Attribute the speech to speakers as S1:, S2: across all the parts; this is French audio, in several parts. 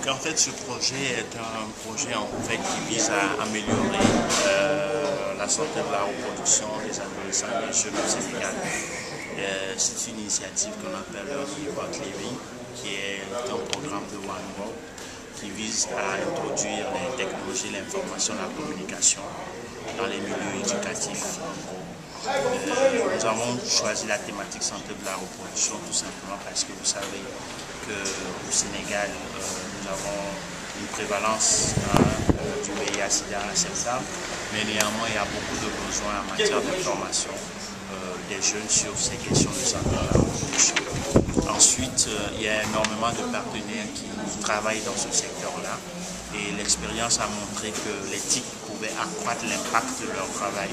S1: Donc en fait ce projet est un projet en fait qui vise à améliorer la santé de la reproduction des adolescents et des jeunes au Sénégal. C'est une initiative qu'on appelle Early About Living, qui est un programme de One World qui vise à introduire les technologies, l'information, la communication dans les milieux éducatifs. Nous avons choisi la thématique santé de la reproduction tout simplement parce que vous savez qu'au Sénégal, nous avons une prévalence du VIH/SIDA acceptable, mais néanmoins il y a beaucoup de besoins en matière d'information des jeunes sur ces questions de santé de la reproduction. Ensuite, il y a énormément de partenaires qui travaillent dans ce secteur-là et l'expérience a montré que l'éthique pouvait accroître l'impact de leur travail,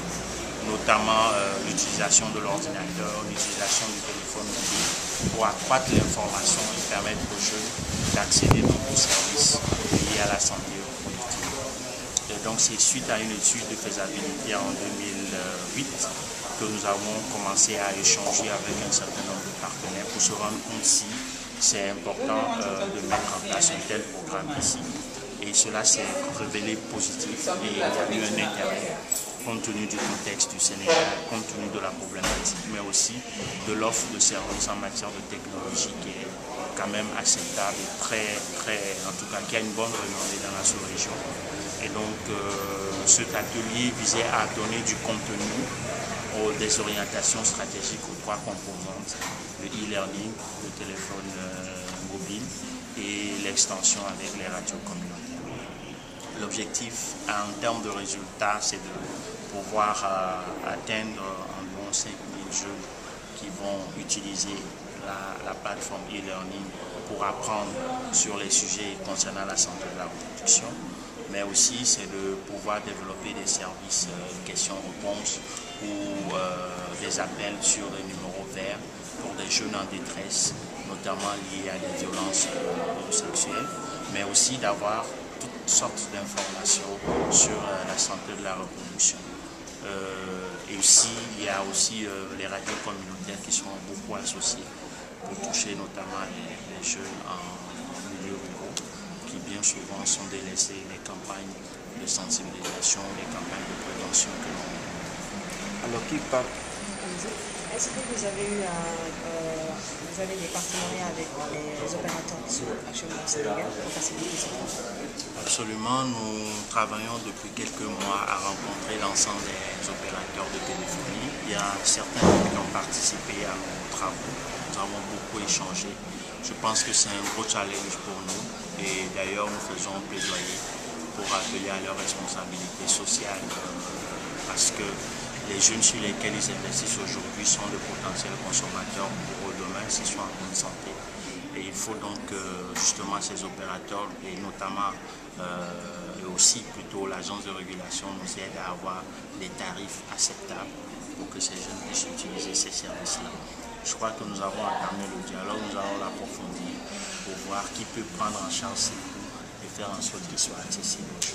S1: notamment l'utilisation de l'ordinateur, l'utilisation du téléphone mobile pour accroître l'information et permettre aux jeunes d'accéder aux services liés à la santé reproductive. Et donc c'est suite à une étude de faisabilité en 2008 que nous avons commencé à échanger avec un certain nombre de partenaires pour se rendre compte si c'est important de mettre en place un tel programme ici. Et cela s'est révélé positif et il y a eu un intérêt compte tenu du contexte du Sénégal, compte tenu de la problématique, mais aussi de l'offre de services en matière de technologie qui est quand même acceptable et en tout cas qui a une bonne renommée dans la sous-région. Et donc cet atelier visait à donner du contenu des orientations stratégiques aux trois composantes, le e-learning, le téléphone mobile et l'extension avec les radios communautaires. L'objectif en termes de résultats, c'est de pouvoir atteindre environ 5 000 jeunes qui vont utiliser la plateforme e-learning pour apprendre sur les sujets concernant la santé de la reproduction. Mais aussi c'est de pouvoir développer des services questions-réponses ou des appels sur des numéros verts pour des jeunes en détresse, notamment liés à des violences sexuelles, mais aussi d'avoir toutes sortes d'informations sur la santé de la reproduction. Et aussi, il y a aussi les radios communautaires qui sont beaucoup associées pour toucher notamment les jeunes en milieu rural, qui bien souvent sont délaissés des campagnes de sensibilisation, des campagnes de prévention que l'on mène.
S2: Alors qui part?
S3: Est-ce que vous avez des partenariats avec les opérateurs qui sont actuellement au Sénégal pour faciliter ce travail?
S1: Absolument, nous travaillons depuis quelques mois à rencontrer l'ensemble des opérateurs de téléphonie. Il y a certains qui ont participé à nos travaux, nous avons beaucoup échangé. Je pense que c'est un gros challenge pour nous et d'ailleurs nous faisons plaidoyer pour appeler à leur responsabilité sociale parce que les jeunes sur lesquels ils investissent aujourd'hui sont de potentiels consommateurs pour demain s'ils sont en bonne santé. Et il faut donc justement ces opérateurs et notamment et aussi plutôt l'agence de régulation nous aide à avoir des tarifs acceptables pour que ces jeunes puissent utiliser ces services-là. Je crois que nous avons entamé le dialogue, nous allons l'approfondir pour voir qui peut prendre en charge ces coûts et faire en sorte qu'ils soient accessibles aux jeunes.